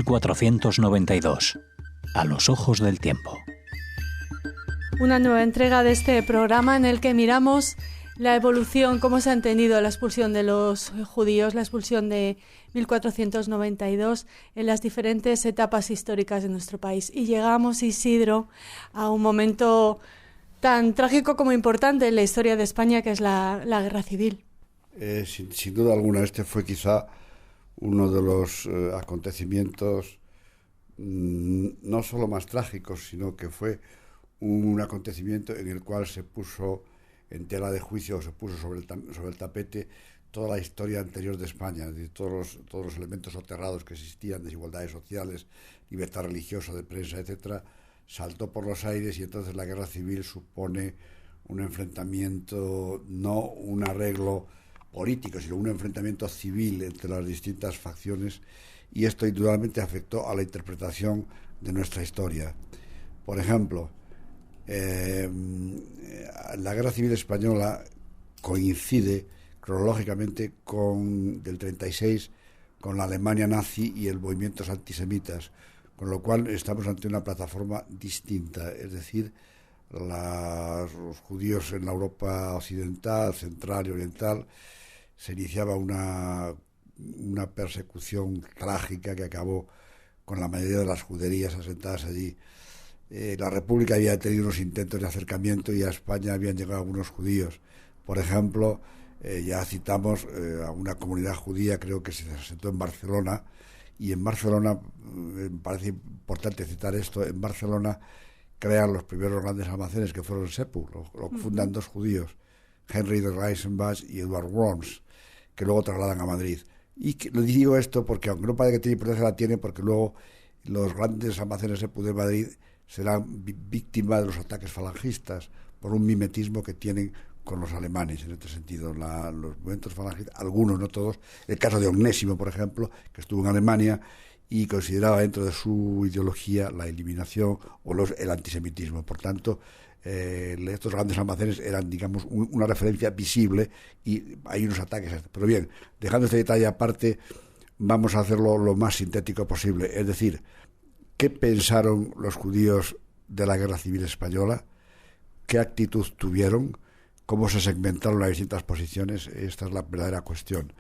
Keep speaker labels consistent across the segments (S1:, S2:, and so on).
S1: 1492. A los ojos del tiempo.
S2: Una nueva entrega de este programa en el que miramos la evolución, cómo se ha entendido la expulsión de los judíos, la expulsión de 1492 en las diferentes etapas históricas de nuestro país. Y llegamos, Isidro, a un momento tan trágico como importante en la historia de España, que es la Guerra Civil.
S3: Sin duda alguna, este fue quizá uno de los acontecimientos no solo más trágicos, sino que fue un acontecimiento en el cual se puso en tela de juicio, se puso sobre el tapete toda la historia anterior de España, de todos los elementos soterrados que existían, desigualdades sociales, libertad religiosa, de prensa, etcétera, saltó por los aires, y entonces la guerra civil supone un enfrentamiento, no un arreglo político, sino un enfrentamiento civil entre las distintas facciones, y esto indudablemente afectó a la interpretación de nuestra historia. Por ejemplo, la Guerra Civil Española coincide cronológicamente del 36 con la Alemania nazi y el movimientos antisemitas, con lo cual estamos ante una plataforma distinta, es decir, los judíos en la Europa occidental, central y oriental, se iniciaba una persecución trágica que acabó con la mayoría de las juderías asentadas allí. La República había tenido unos intentos de acercamiento y a España habían llegado algunos judíos. Por ejemplo, ya citamos a una comunidad judía, creo que se asentó en Barcelona, y en Barcelona, me parece importante citar esto, en Barcelona crean los primeros grandes almacenes, que fueron Sepu, lo fundan dos judíos, Henry de Reisenbach y Edward Worms, que luego trasladan a Madrid. Y le digo esto porque, aunque no parece que tiene importancia, la tiene, porque luego los grandes almacenes Sepu de Madrid serán víctimas de los ataques falangistas por un mimetismo que tienen con los alemanes en este sentido. Los movimientos falangistas, algunos, no todos, el caso de Onésimo, por ejemplo, que estuvo en Alemania y consideraba dentro de su ideología la eliminación o el antisemitismo. Por tanto, estos grandes almacenes eran, digamos, una referencia visible, y hay unos ataques. Pero bien, dejando este detalle aparte, vamos a hacerlo lo más sintético posible. Es decir, ¿qué pensaron los judíos de la Guerra Civil Española? ¿Qué actitud tuvieron? ¿Cómo se segmentaron las distintas posiciones? Esta es la verdadera cuestión.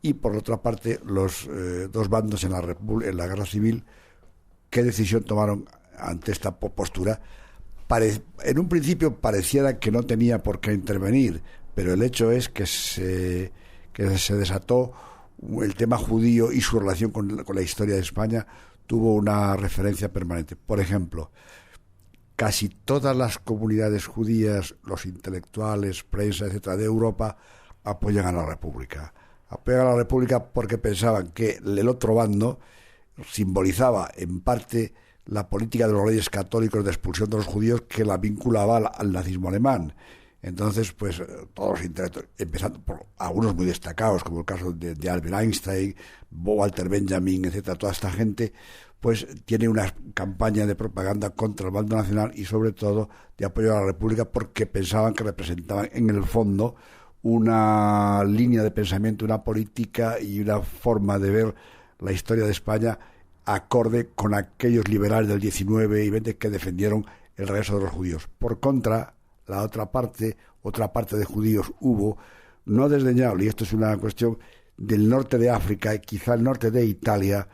S3: Y por otra parte, los dos bandos en la Guerra Civil, ¿qué decisión tomaron ante esta postura? En un principio pareciera que no tenía por qué intervenir, pero el hecho es que se desató el tema judío, y su relación con la historia de España tuvo una referencia permanente. Por ejemplo, casi todas las comunidades judías, los intelectuales, prensa, etcétera, de Europa, apoyan a la República. Apoyan a la República porque pensaban que el otro bando simbolizaba en parte la política de los reyes católicos de expulsión de los judíos, que la vinculaba al nazismo alemán. Entonces, pues todos los intelectuales, empezando por algunos muy destacados, como el caso de Albert Einstein, Walter Benjamin, etcétera, toda esta gente, pues tiene una campaña de propaganda contra el bando nacional y sobre todo de apoyo a la República, porque pensaban que representaban en el fondo una línea de pensamiento, una política y una forma de ver la historia de España acorde con aquellos liberales del 19 y 20 que defendieron el regreso de los judíos. Por contra, la otra parte de judíos hubo, no desdeñable, y esto es una cuestión del norte de África y quizá el norte de Italia,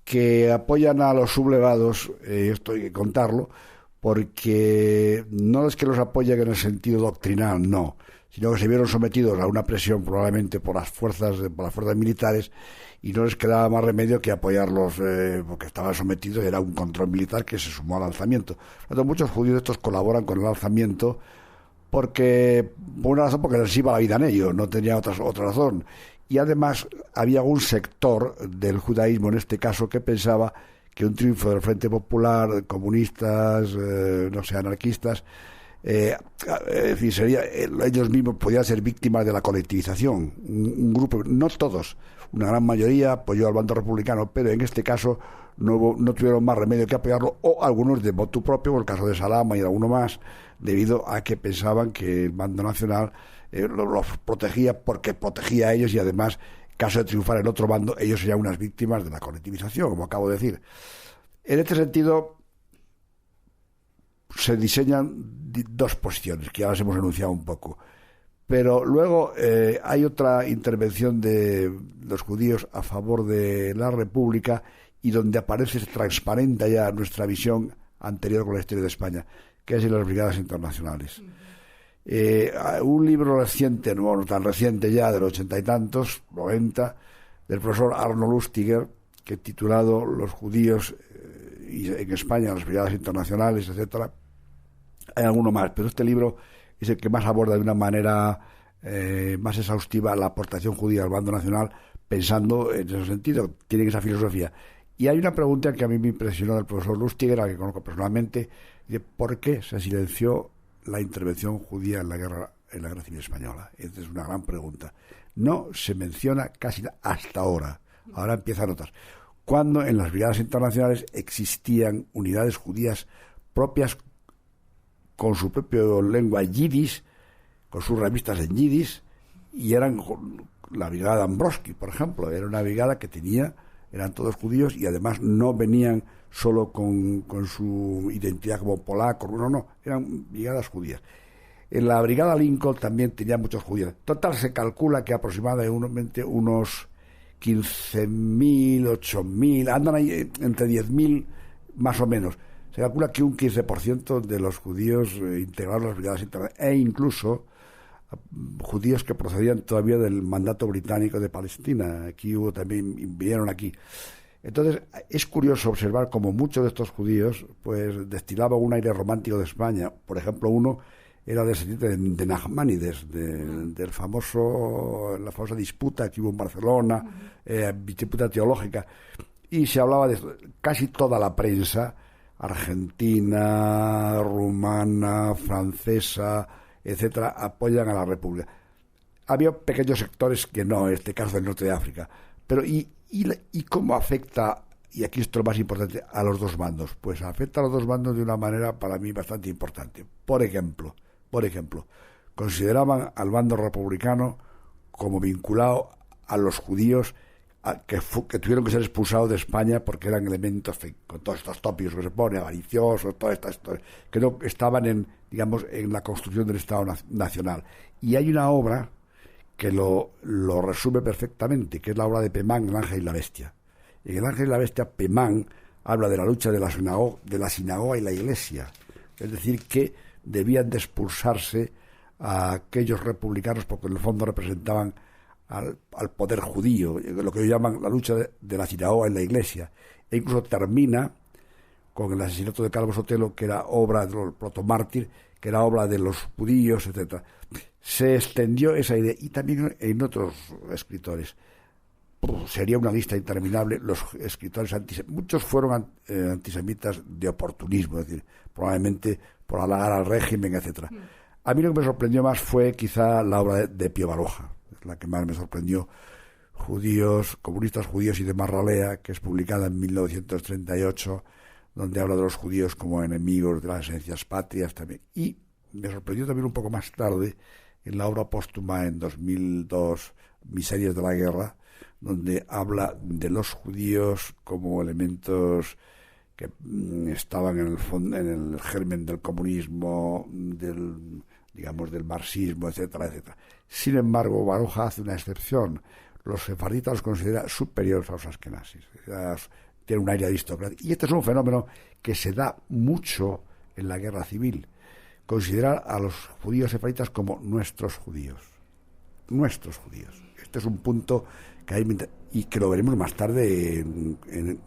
S3: que apoyan a los sublevados. Esto hay que contarlo, porque no es que los apoyen en el sentido doctrinal, no, sino que se vieron sometidos a una presión probablemente por las fuerzas militares, y no les quedaba más remedio que apoyarlos, porque estaban sometidos, era un control militar que se sumó al alzamiento. Por lo tanto, muchos judíos estos colaboran con el alzamiento por una razón, porque les iba la vida en ello, no tenía otra razón. Y además había un sector del judaísmo, en este caso, que pensaba que un triunfo del Frente Popular, comunistas, anarquistas, es decir, ellos mismos podían ser víctimas de la colectivización. Un grupo, no todos, una gran mayoría apoyó al bando republicano, pero en este caso no tuvieron más remedio que apoyarlo, o algunos de voto propio, como el caso de Salama y de alguno más, debido a que pensaban que el bando nacional los protegía porque protegía a ellos, y además caso de triunfar el otro bando, ellos serían unas víctimas de la colectivización, como acabo de decir. En este sentido, se diseñan dos posiciones, que ya las hemos enunciado un poco. Pero luego hay otra intervención de los judíos a favor de la República, y donde aparece transparente ya nuestra visión anterior con la historia de España, que es en las brigadas internacionales. Un libro reciente, no tan reciente ya, de los 80 y tantos, 90, del profesor Arno Lustiger, que titulado Los judíos en España, las brigadas internacionales, etcétera. Hay alguno más, pero este libro es el que más aborda de una manera más exhaustiva la aportación judía al bando nacional, pensando en ese sentido, tiene esa filosofía. Y hay una pregunta que a mí me impresionó del profesor Lustiger, al que conozco personalmente, de por qué se silenció la intervención judía en la guerra civil española. Esta es una gran pregunta. No se menciona casi hasta ahora. Ahora empieza a notar. Cuando en las brigadas internacionales existían unidades judías propias con su propia lengua yiddish, con sus revistas en yiddish, y eran la brigada Ambroski, por ejemplo, era una brigada que eran todos judíos, y además no venían solo con su identidad como polacos, no, eran brigadas judías. En la brigada Lincoln también tenía muchos judíos. Total, se calcula que aproximadamente unos 15.000, 8.000, andan ahí entre 10.000 más o menos. Se calcula que un 15% de los judíos integraron las brigadas internacionales, e incluso judíos que procedían todavía del mandato británico de Palestina. Aquí vinieron aquí. Entonces, es curioso observar cómo muchos de estos judíos pues destilaban un aire romántico de España. Por ejemplo, uno era descendiente de Nachmanides, la famosa disputa que hubo en Barcelona, disputa teológica, y se hablaba de casi toda la prensa argentina, rumana, francesa, etcétera, apoyan a la República. Había pequeños sectores que no, en este caso del norte de África. Pero ¿y cómo afecta, y aquí esto es lo más importante, a los dos bandos? Pues afecta a los dos bandos de una manera para mí bastante importante. Por ejemplo, consideraban al bando republicano como vinculado a los judíos que tuvieron que ser expulsados de España porque eran elementos, con todos estos tópicos que se pone, avariciosos, todas estas historias, que no estaban en la construcción del Estado Nacional. Y hay una obra que lo resume perfectamente, que es la obra de Pemán, El ángel y la bestia. En El ángel y la bestia, Pemán habla de la lucha de la sinagoga y la iglesia. Es decir, que debían de expulsarse a aquellos republicanos porque en el fondo representaban al poder judío, lo que ellos llaman la lucha de la sinagoga y la iglesia. E incluso termina con el asesinato de Calvo Sotelo, que era obra del protomártir, que era obra de los judíos, etcétera. Se extendió esa idea, y también en otros escritores. Sería una lista interminable. Los escritores antisemitas, muchos fueron antisemitas de oportunismo, es decir, probablemente por halagar al régimen, etcétera. A mí lo que me sorprendió más fue quizá la obra de Pío Baroja, la que más me sorprendió, Comunistas judíos y de Marralea, que es publicada en 1938, donde habla de los judíos como enemigos de las esencias patrias también. Y me sorprendió también un poco más tarde en la obra póstuma en 2002, Miserias de la guerra, donde habla de los judíos como elementos que estaban en el germen del comunismo, del marxismo, etcétera, etcétera. Sin embargo, Baroja hace una excepción. Los sefarditas los considera superiores a los askenazis. Tiene un aire aristocrático. Y este es un fenómeno que se da mucho en la guerra civil. Considerar a los judíos sefarditas como nuestros judíos. Este es un punto que hay, y que lo veremos más tarde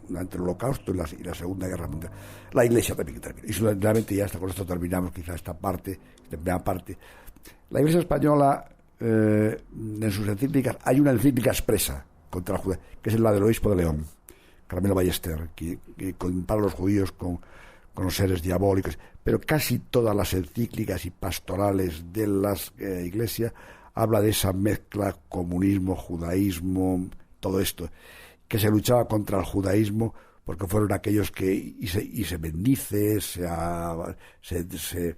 S3: durante el Holocausto y la Segunda Guerra Mundial. La Iglesia también termina. Y solamente ya con esto terminamos quizá esta primera parte. La Iglesia española, en sus encíclicas, hay una encíclica expresa contra la judía, que es la del obispo de León, Carmelo Ballester, que compara a los judíos con los seres diabólicos. Pero casi todas las encíclicas y pastorales de la Iglesia habla de esa mezcla comunismo, judaísmo, todo esto, que se luchaba contra el judaísmo porque fueron aquellos que, y se bendice, se hace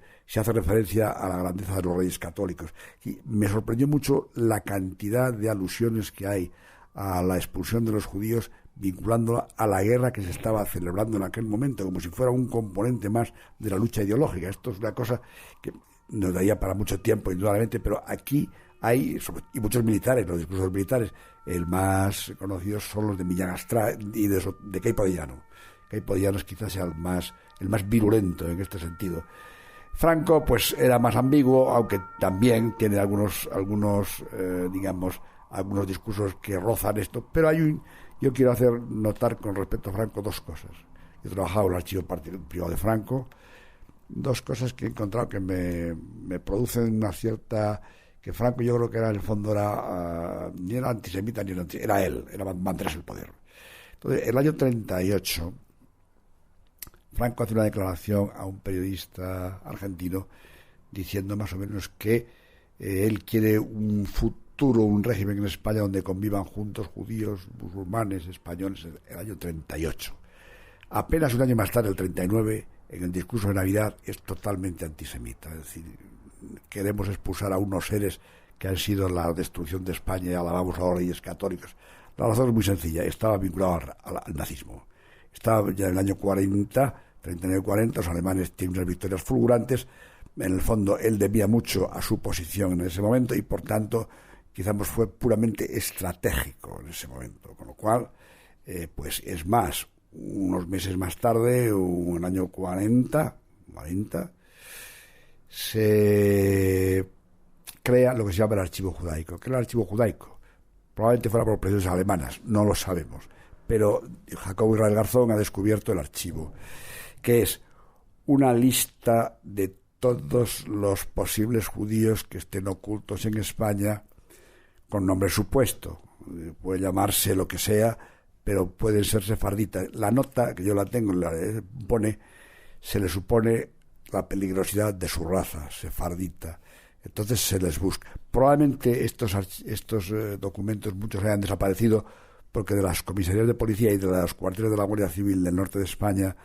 S3: referencia a la grandeza de los reyes católicos. Y me sorprendió mucho la cantidad de alusiones que hay a la expulsión de los judíos, vinculándola a la guerra que se estaba celebrando en aquel momento, como si fuera un componente más de la lucha ideológica. Esto es una cosa que nos daría para mucho tiempo, indudablemente, pero aquí hay, y muchos militares, los discursos militares, el más conocidos son los de Millán Astray y de Queipo de Llano. Queipo de Llano quizás sea el más virulento en este sentido. Franco pues era más ambiguo, aunque también tiene algunos discursos que rozan esto, pero yo quiero hacer notar con respecto a Franco dos cosas. Yo he trabajado en el archivo privado de Franco, dos cosas que he encontrado que me producen una cierta... que Franco, yo creo que en el fondo ni era antisemita ni era él, era mantenerse el poder. Entonces, el año 38, Franco hace una declaración a un periodista argentino diciendo más o menos que él quiere un futuro, un régimen en España donde convivan juntos judíos, musulmanes, españoles, el año 38. Apenas un año más tarde, el 39, en el discurso de Navidad, es totalmente antisemita. Es decir, queremos expulsar a unos seres que han sido la destrucción de España y alabamos a los reyes católicos. La razón es muy sencilla, estaba vinculado al nazismo. Estaba ya en el año 40, 39-40, los alemanes tienen unas victorias fulgurantes. En el fondo, él debía mucho a su posición en ese momento y, por tanto, quizás fue puramente estratégico en ese momento. Con lo cual, pues es más, unos meses más tarde, en el año 40, se crea lo que se llama el Archivo Judaico. ¿Qué era el Archivo Judaico? Probablemente fuera por presiones alemanas, no lo sabemos. Pero Jacobo Israel Garzón ha descubierto el archivo, que es una lista de todos los posibles judíos que estén ocultos en España con nombre supuesto. Puede llamarse lo que sea, pero pueden ser sefarditas. La nota, que yo la tengo, se le supone la peligrosidad de su raza, sefardita. Entonces se les busca. Probablemente estos documentos, muchos hayan desaparecido porque de las comisarías de policía y de los cuarteles de la Guardia Civil del norte de España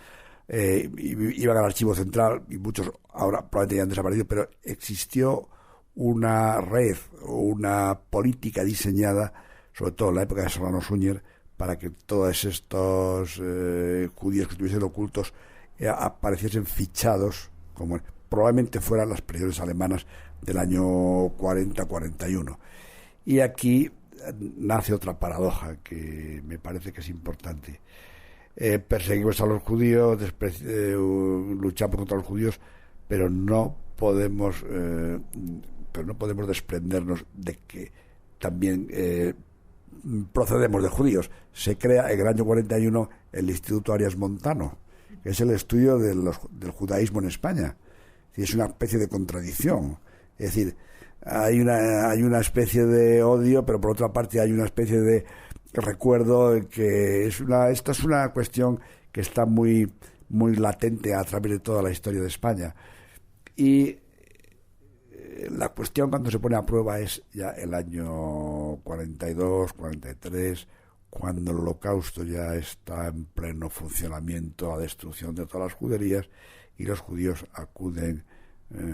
S3: iban al archivo central y muchos ahora probablemente ya han desaparecido, pero existió una red o una política diseñada, sobre todo en la época de Serrano Suñer, para que todos estos judíos que estuviesen ocultos apareciesen fichados, como probablemente fueran las prisiones alemanas del año 40-41. Y aquí nace otra paradoja que me parece que es importante. Perseguimos a los judíos, luchamos contra los judíos, pero no podemos desprendernos de que también procedemos de judíos. Se crea en el año 41 el Instituto Arias Montano, que es el estudio del judaísmo en España. Es una especie de contradicción. Es decir, hay una especie de odio, pero por otra parte hay una especie de recuerdo que esta es una cuestión que está muy, muy latente a través de toda la historia de España. Y la cuestión cuando se pone a prueba es ya el año 42, 43, cuando el Holocausto ya está en pleno funcionamiento, la destrucción de todas las juderías, y los judíos acuden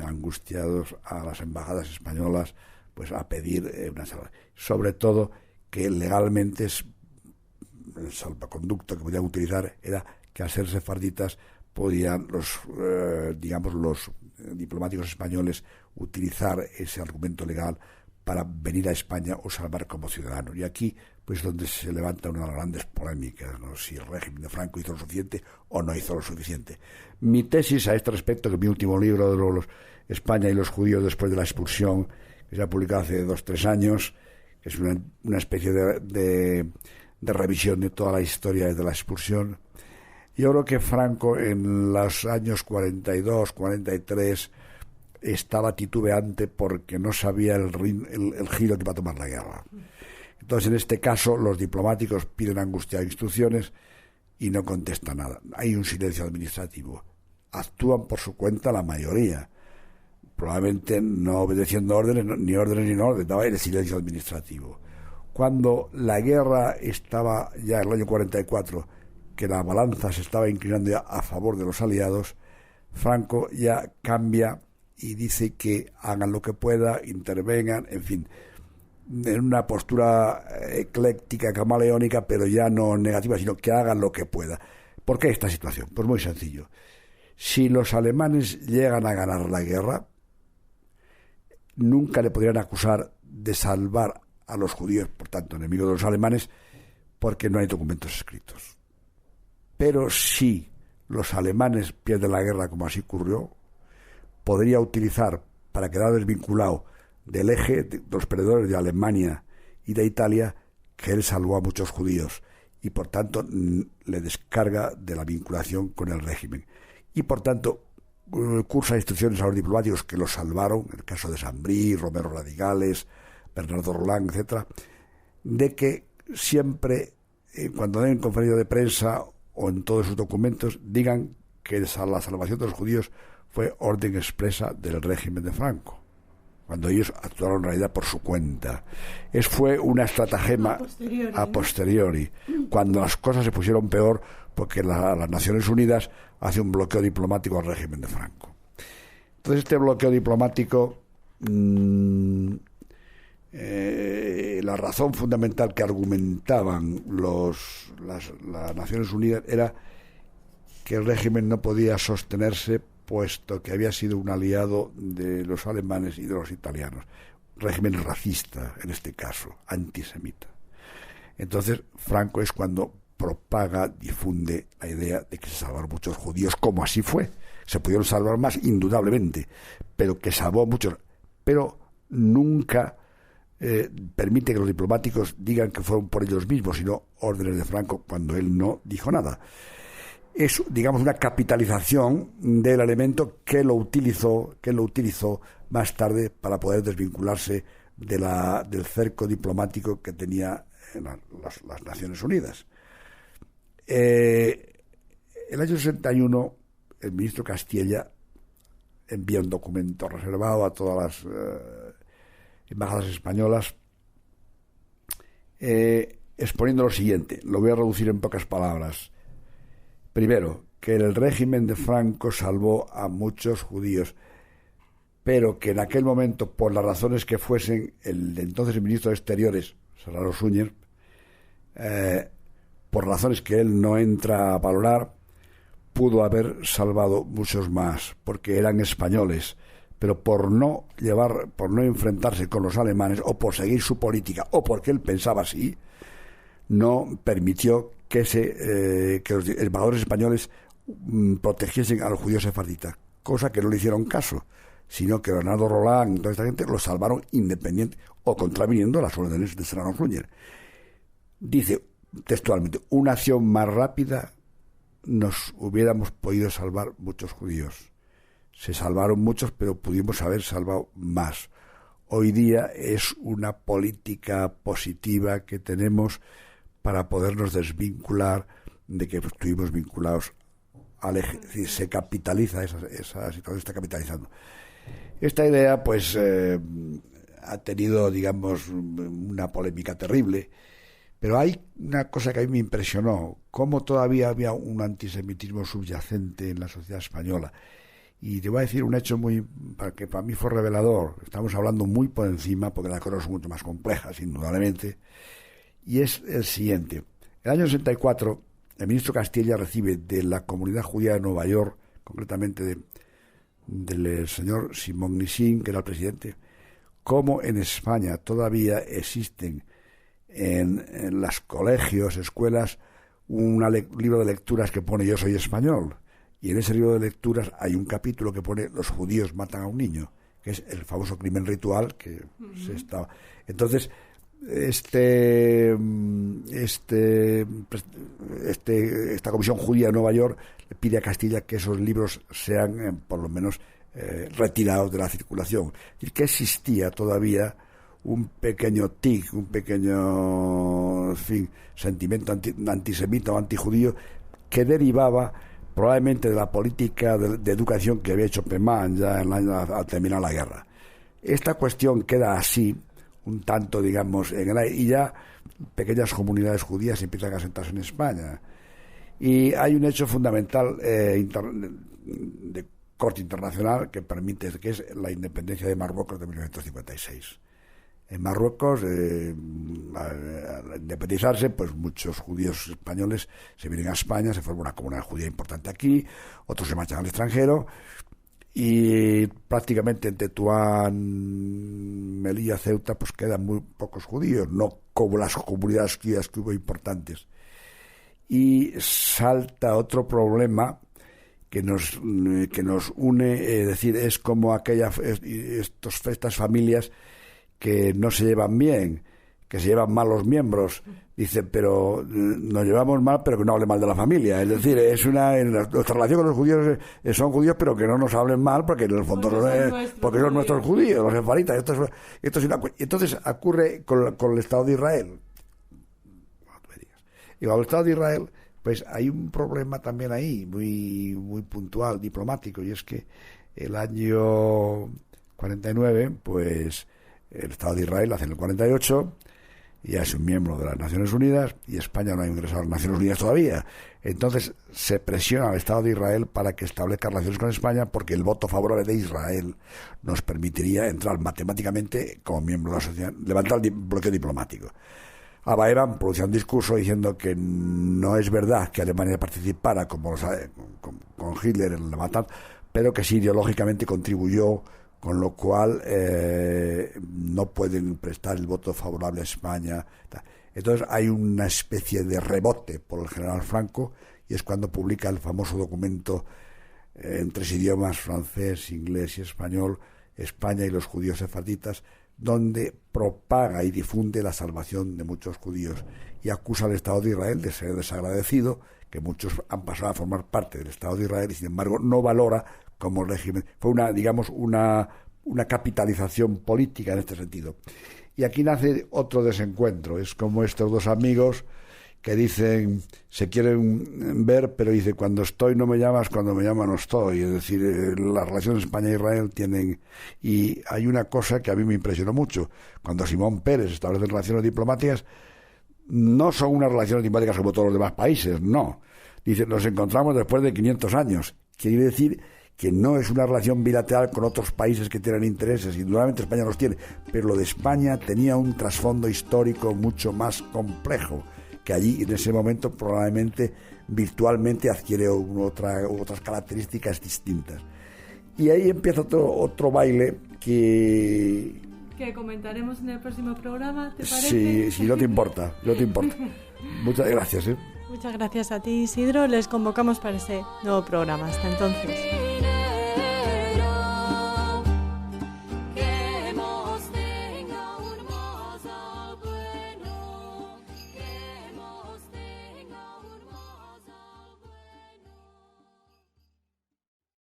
S3: angustiados a las embajadas españolas pues a pedir una salvación. Sobre todo que legalmente el salvoconducto que podían utilizar era que al ser sefarditas podían los diplomáticos españoles utilizar ese argumento legal para venir a España o salvar como ciudadanos. Y aquí pues donde se levanta una de las grandes polémicas, ¿no? Si el régimen de Franco hizo lo suficiente o no hizo lo suficiente. Mi tesis a este respecto, que es mi último libro de España y los judíos después de la expulsión, que se ha publicado hace 2-3 años, que es una especie de revisión de toda la historia de la expulsión. Yo creo que Franco en los años 42, 43 estaba titubeante porque no sabía el giro que iba a tomar la guerra. Entonces, en este caso, los diplomáticos piden angustiadas instrucciones y no contesta nada. Hay un silencio administrativo. Actúan por su cuenta la mayoría, probablemente no obedeciendo órdenes, ni orden, daba el silencio administrativo. Cuando la guerra estaba ya en el año 44, que la balanza se estaba inclinando ya a favor de los aliados, Franco ya cambia y dice que hagan lo que pueda, intervengan, en fin. en una postura ecléctica, camaleónica, pero ya no negativa, sino que hagan lo que pueda. ¿Por qué esta situación? Pues muy sencillo. Si los alemanes llegan a ganar la guerra, nunca le podrían acusar de salvar a los judíos, por tanto, enemigos de los alemanes, porque no hay documentos escritos. Pero si los alemanes pierden la guerra, como así ocurrió, podría utilizar, para quedar desvinculado del eje de los perdedores de Alemania y de Italia, que él salvó a muchos judíos y por tanto le descarga de la vinculación con el régimen. Y por tanto cursa instrucciones a los diplomáticos que los salvaron, en el caso de Sambrí, Romero Radigales, Bernardo Roland, etcétera, de que siempre, cuando den conferencia de prensa o en todos sus documentos, digan que la salvación de los judíos fue orden expresa del régimen de Franco, cuando ellos actuaron en realidad por su cuenta. Fue una estratagema a posteriori, cuando las cosas se pusieron peor, porque las Naciones Unidas hace un bloqueo diplomático al régimen de Franco. Entonces este bloqueo diplomático, la razón fundamental que argumentaban las Naciones Unidas era que el régimen no podía sostenerse puesto que había sido un aliado de los alemanes y de los italianos. Régimen racista, en este caso, antisemita. Entonces, Franco es cuando propaga, difunde la idea de que se salvaron muchos judíos, como así fue. Se pudieron salvar más, indudablemente, pero que salvó a muchos. Pero nunca permite que los diplomáticos digan que fueron por ellos mismos, sino órdenes de Franco, cuando él no dijo nada. Es, digamos, una capitalización del elemento que lo utilizó más tarde para poder desvincularse del cerco diplomático que tenía en las Naciones Unidas. El año 61, el ministro Castilla envía un documento reservado a todas las embajadas españolas, exponiendo lo siguiente. Lo voy a reducir en pocas palabras. Primero, que el régimen de Franco salvó a muchos judíos, pero que en aquel momento, por las razones que fuesen, el entonces ministro de Exteriores, Serrano Suñer, por razones que él no entra a valorar, pudo haber salvado muchos más, porque eran españoles, pero por no enfrentarse con los alemanes, o por seguir su política, o porque él pensaba así, no permitió que los embajadores españoles protegiesen a los judíos sefarditas, cosa que no le hicieron caso, sino que Bernardo Roland y toda esta gente los salvaron independiente o contraviniendo las órdenes de Serrano Suñer. Dice textualmente: una acción más rápida nos hubiéramos podido salvar muchos judíos. Se salvaron muchos, pero pudimos haber salvado más. Hoy día es una política positiva que tenemos para podernos desvincular de que estuvimos vinculados al eje. Es decir, se capitaliza esa situación, está capitalizando. Esta idea, pues, ha tenido, digamos, una polémica terrible, pero hay una cosa que a mí me impresionó, cómo todavía había un antisemitismo subyacente en la sociedad española. Y te voy a decir un hecho que para mí fue revelador. Estamos hablando muy por encima, porque las cosas son mucho más complejas, indudablemente. Y es el siguiente. El año 64, el ministro Castilla recibe de la comunidad judía de Nueva York, concretamente del señor Simón Nissin, que era el presidente, cómo en España todavía existen en los colegios, escuelas, un libro de lecturas que pone Yo soy español. Y en ese libro de lecturas hay un capítulo que pone Los judíos matan a un niño, que es el famoso crimen ritual que se estaba. Entonces, esta comisión judía de Nueva York le pide a Castilla que esos libros sean por lo menos retirados de la circulación. Es decir, que existía todavía un pequeño tic, un pequeño sentimiento antisemita o antijudío que derivaba probablemente de la política de educación que había hecho Peman ya al terminar la guerra. Esta cuestión queda así, un tanto, digamos, en el aire, y ya pequeñas comunidades judías empiezan a asentarse en España. Y hay un hecho fundamental de corte internacional que es la independencia de Marruecos de 1956. En Marruecos, al independizarse, pues muchos judíos españoles se vienen a España, se forma una comunidad judía importante aquí, otros se marchan al extranjero, y prácticamente en Tetuán, Melilla, Ceuta, pues quedan muy pocos judíos, no como las comunidades judías que hubo importantes. Y salta otro problema que nos une, es decir, es como estas familias que no se llevan bien, que se llevan mal los miembros. Dicen, pero nos llevamos mal, pero que no hable mal de la familia. Es decir, nuestra relación con los judíos son judíos, pero que no nos hablen mal, porque en el fondo porque son nuestros judíos, los sefaritas. Entonces ocurre con el Estado de Israel. Y con el Estado de Israel, pues hay un problema también ahí, muy, muy puntual, diplomático, y es que el año 49, pues el Estado de Israel hace en el 48, ya es un miembro de las Naciones Unidas, y España no ha ingresado a las Naciones Unidas todavía. Entonces se presiona al Estado de Israel para que establezca relaciones con España, porque el voto favorable de Israel nos permitiría entrar matemáticamente como miembro de la sociedad, levantar el bloqueo diplomático. Alba Eban producía un discurso diciendo que no es verdad que Alemania participara con Hitler en la matanza, pero que sí ideológicamente contribuyó, con lo cual no pueden prestar el voto favorable a España. Entonces hay una especie de rebote por el general Franco, y es cuando publica el famoso documento en 3 idiomas, francés, inglés y español, España y los judíos sefarditas, donde propaga y difunde la salvación de muchos judíos y acusa al Estado de Israel de ser desagradecido, que muchos han pasado a formar parte del Estado de Israel y sin embargo no valora como régimen. Fue una capitalización política en este sentido. Y aquí nace otro desencuentro. Es como estos dos amigos que dicen, se quieren ver, pero dice, cuando estoy no me llamas, cuando me llama no estoy. Es decir, las relaciones España-Israel tienen... Y hay una cosa que a mí me impresionó mucho. Cuando Simón Pérez establece relaciones diplomáticas, no son unas relaciones diplomáticas como todos los demás países, no. Dice, nos encontramos después de 500 años. Quiere decir que no es una relación bilateral con otros países que tienen intereses, indudablemente España los tiene, pero lo de España tenía un trasfondo histórico mucho más complejo, que allí en ese momento probablemente virtualmente adquiere otras características distintas. Y ahí empieza otro baile que
S2: comentaremos en el próximo programa, ¿te parece?
S3: Sí, no te importa. Muchas gracias.
S2: Muchas gracias a ti, Isidro. Les convocamos para ese nuevo programa. Hasta entonces.